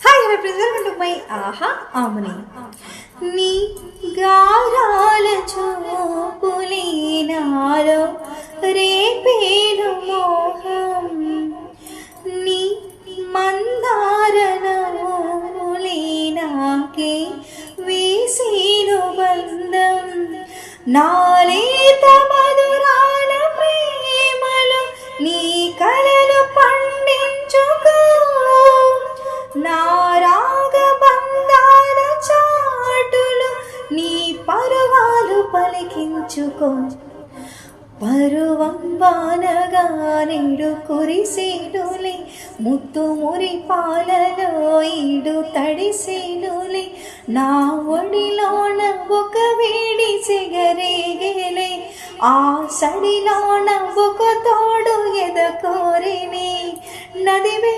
Hi hello friends, welcome to my ఆహా ఆమని. నీ గారాల చూపులే నాలో రేపేను మోహం, నీ మందారనములే నాకే వేసేను బంధం. నాలేత మధురాల ప్రేమలు నీ కలలు పండించుకో, నా రాగ బంధాల చాటులు నీ పరువాలు పలికించుకో. పరువం వానగా నేడు కురిసేనులే, ముత్తు మురి పాలలో ఈడు తడిసేనులే. నా ఒడిలోన ఒక వేడి సిగరేగేలే, ఆ సడిలోన ఒక తోడు ఎదకోరిని. నదివే